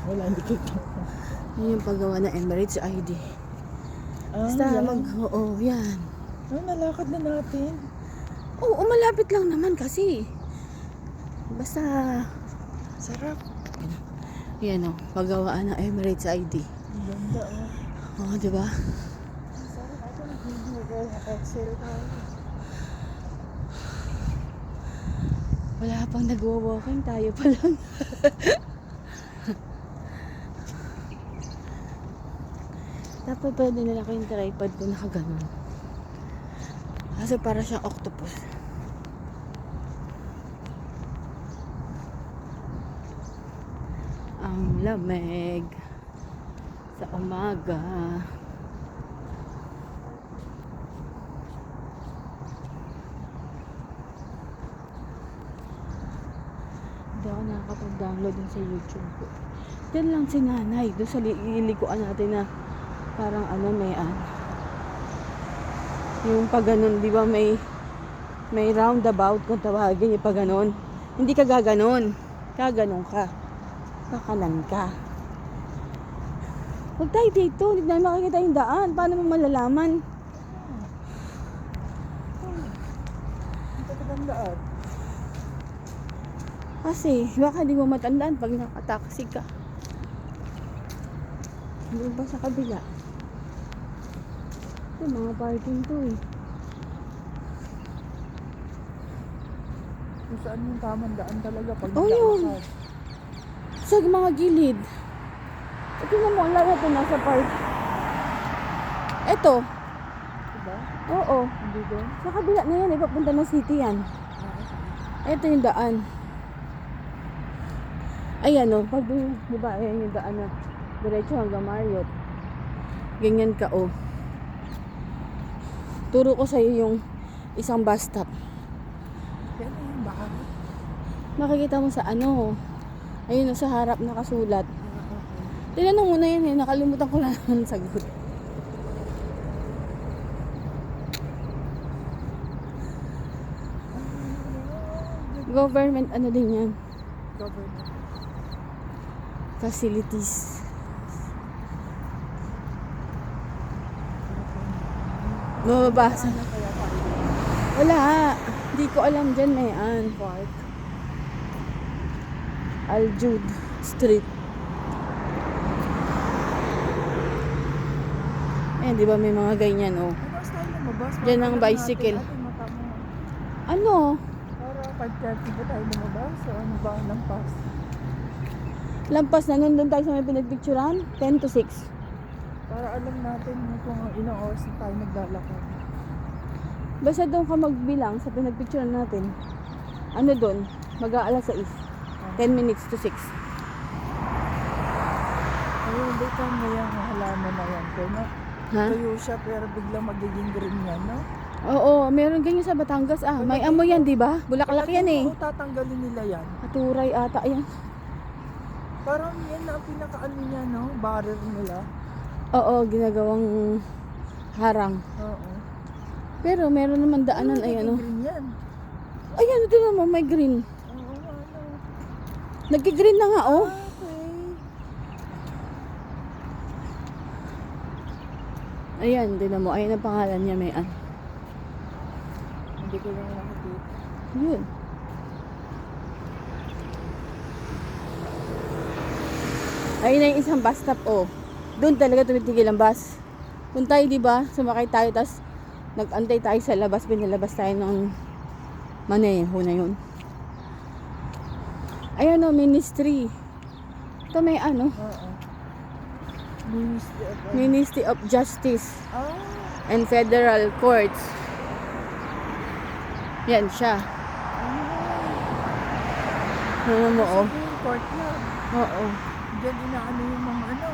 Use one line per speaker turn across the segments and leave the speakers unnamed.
Wala, hindi kita.
Yun yung paggawa ng Emirates ID. Basta
Yan.
oo, yan.
Ay, nalakad na natin.
Oo, malapit lang naman kasi. Basta,
Sarap.
yan o, paggawaan ng Emirates ID.
Ang ganda, oh.
Oo, diba?
Sarap. Ako nag-video ko. Excel tayo.
Wala pang nagwa-walking, tayo pa lang. Dapat pwede nila ko yung tripod ko nakaganon. Kasi para siyang octopus. Ang lamig sa umaga. Hindi ako nakakapag-download din sa YouTube ko. Diyan lang si nanay. Doon sa lilikuan natin na parang ano may yung pag ganun, di ba may roundabout kung tawagin yung pag ganun. Hindi ka gaganon. Kaganon ka. Kakanan ka. Huwag tayo dito. Hindi na makikita yung daan. Paano mo malalaman?
Ang tatagandaan.
Kasi baka di mo matandaan pag nakataksi ka. Doon pa sa kabila. Ito, mga parking to eh.
Kung saan yung tamang daan talaga pag
Oh, yun.
naglalakad.
Sa mga gilid. Tingnan mo, ang lalo ito nasa park. Ito.
Diba?
Oo.
Hindi doon?
Sa kabila na yan, ipapunta ng city yan. Ito yung daan. Ayan o, pag di ba, ayan yung daan na diretso hanggang Marriott. Ganyan ka o. Turo ko sa'yo yung isang bus stop.
Yan na yung baka.
Makikita mo sa ano, ayun o, sa harap nakasulat. Tinanong mo na yan eh, nakalimutan ko na naman ang sagot. Government ano din yan,
Government.
facilities. Mababasa.
Ano kaya tayo?
Wala, di ko alam dyan may
Park.
Aljud Street. Eh, di ba may mga ganyan oh.
Ano tayo lumabas?
Diyan ang bicycle.
Ating mata mo.
Ano?
Para 5:30 ba tayo lumabas? O ano ba ang lampas?
Lampas na nun doon tayo sa may pinagpicturan? 10 to 6.
Para alam natin kung ilang oras na tayo naglalakad.
Basta doon ka magbilang sa pinagpicturan natin. Ano doon? Mag-aalas 6. 10 minutes to 6.
Ayun, hindi ka ngayang halaman na yan. Kaya
Ha?
tuyo siya pero biglang magiging green yan, no?
Oo, meron ganyan sa Batangas. Ah, may amoy yan, di ba? Bulaklak yan eh.
Oo, tatanggalin nila yan.
Aturay ata yan.
Parang yan na ang pinakaano niya, no? Barrier nila.
Oo, ginagawang harang.
Oo.
Pero meron naman daanan, ay ano.
Green yan.
Ayan, ito naman, may green.
Oo, ano.
Nagki-green na nga, oh.
Okay.
Ayan, tinan mo. Ayan ang pangalan niya, may
Hindi ko lang nakikita.
Yun. Ayun na yung isang bus stop, oh. Doon talaga tumitigil ang bus. Kung tayo, di ba, sumakay tayo, tas nag-antay tayo sa labas, pinalabas tayo ng maneho na yun. Ayan, oh, ministry. Ito may ano,
Oo.
Ministry of Justice
Ah,
and Federal Courts. Yan siya. Ano mo, oh.
Supreme Court na.
Oo.
Diyan inaano yung mga ano.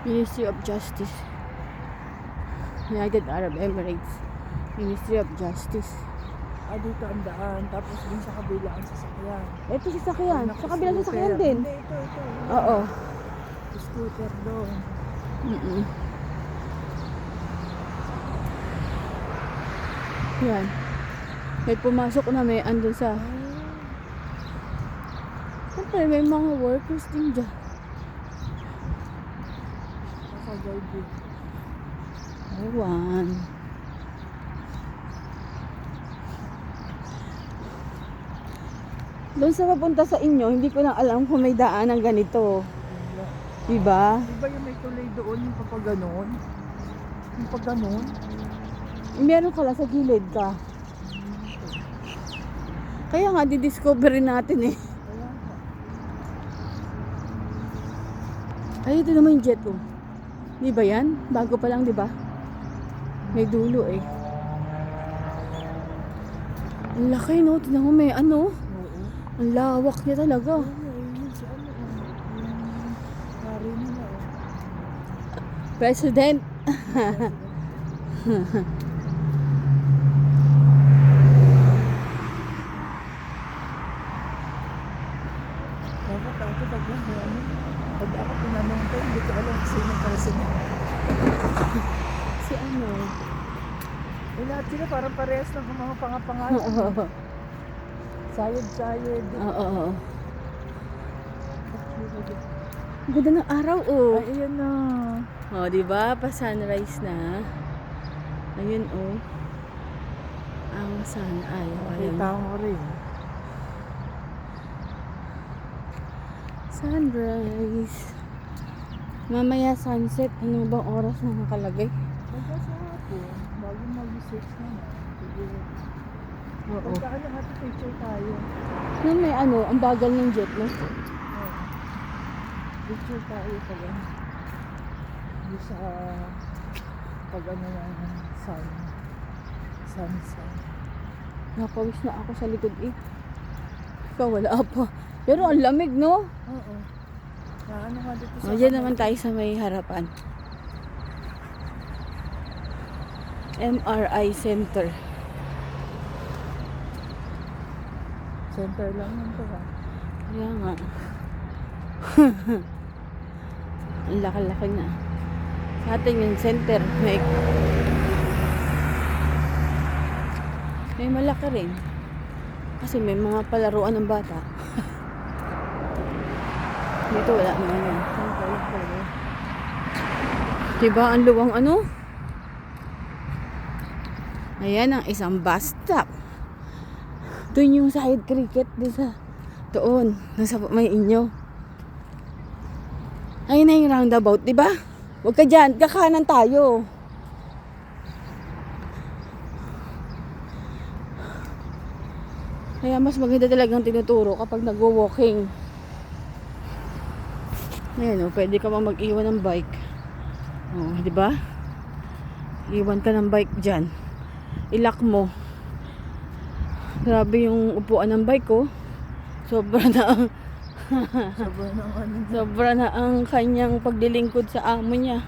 Ministry of Justice. United Arab Emirates. Ministry of Justice.
Dito ang daan. Tapos dun sa kabila ang sasakyan.
Ito sasakyan. Sa kabilang
Naka-scooter.
sasakyan din.
Hindi, ito.
Oo.
Scooter doon.
Yan. May pumasok na may andun sa Siyempre, may mga workers din dyan.
Nakagawin.
Ewan. Doon sa papunta sa inyo, hindi ko lang alam kung may daan ng ganito. Diba?
Diba yung may tulay doon, yung papaganon? Yung pagganon?
Meron ka lang sa gilid ka. Kaya nga, didiscovery natin eh.
Kaya nga.
Ay, ito naman yung jet oh. Di ba yan? Bago pa lang, di ba? May dulo eh. Ang laki no, tignan mo may ano.
Oo.
Ang lawak niya talaga.
Yun si ano, yung pare nila,
President.
Dapat ako pag pag ako tinanong ko, hindi ko alam sino president.
Si ano?
Eh, lahat sila parang parehas ng mga pangapangalan. Sayad-sayad.
Oo. Ang ganda ng araw oh.
Ay, ayan na.
Oh, di ba? Pa-sunrise na. Ayun oh. Ang sun ay ayun.
Nakita mo rin.
Sunrise. Mamaya sunset. Ano bang oras na nakalagay?
Magkasa ako, bago mag-research na na.
Oo.
Pagkaan na natin picture tayo.
Yan may ano, ang bagal ng jet no?
Oo. Picture tayo pag ano. Yung sa pag ano ng sunset.
Napawis na ako sa likod eh. Ikaw wala pa. Pero ang lamig no?
Oo. Ano nga dito
O, dyan naman tayo sa may harapan. MRI Center.
Center lang yun to ha.
Kaya nga. Ang laki-laki na. Sa atin yung center. May malaki rin. Kasi may mga palaruan ng bata. Dito wala naman yan.
Center lang pala.
Diba ang luwang ano? Ayan ang isang bus stop. Doon yung side cricket din sa doon. Nasa may inyo. Ayun na yung roundabout, diba? Huwag ka dyan. Kakanan tayo. Kaya mas maganda talagang tinuturo kapag nagwo-walking. Ayan o, pwede ka mag-iwan ng bike. O, di ba? Iwan ka ng bike dyan. Ilock mo. Grabe yung upuan ng bike ko. Sobra na ang
Sobrang ng ano.
sobra na ang kanyang paglilingkod sa amo niya.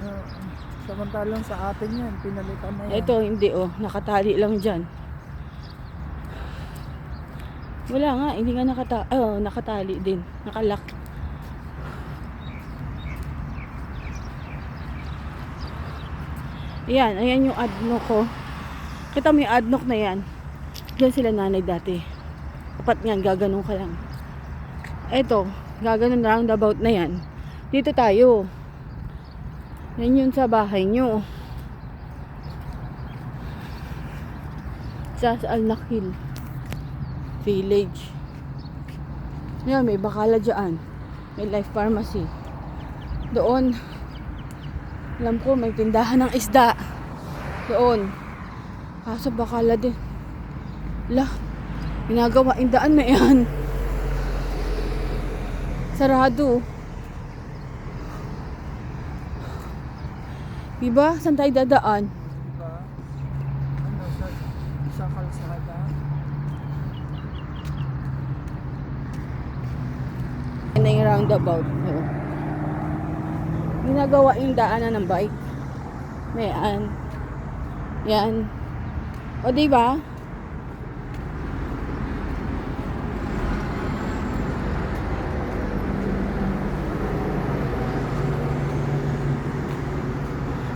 Samantalang sa atin yan, pinalitan na yan.
Ito, hindi oh. Nakatali lang dyan. Wala nga, hindi nga nakatali din. Nakalock. Ayan yung adnock ko. Kita mo yung adnock na yan. Diyan sila nanay dati. Dapat nga, gaganon ka lang. Eto, gaganon roundabout na yan. Dito tayo. Yan yun sa bahay nyo. Sa Al-Nakhil Village. Yan, may bakala dyan. May Life Pharmacy. Doon, alam ko may tindahan ng isda. Doon. Kaso bakala din. Lah, ginagawa yung daan na yan. Sarado. Diba? Saan tayo dadaan?
Diba? Ano, sa kalsada?
Yan na yung roundabout. Ginagawa yung daanan ng bike. Mayan. Yan. O diba?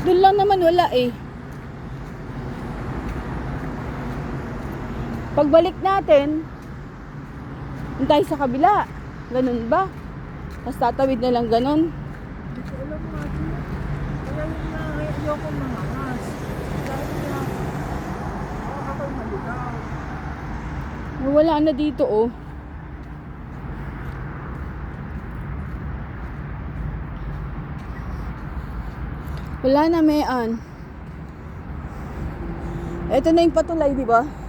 Doon lang naman wala eh. Pagbalik natin, doon tayo sa kabila. Ganun ba? Tapos tatawid na lang ganun.
Hindi ko alam nga. Kaya yun na, ayoko mangangas. Dahil nga, ako'y maligaw.
Wala na dito oh. Wala na, Mean. Ito na yung patulay, di ba?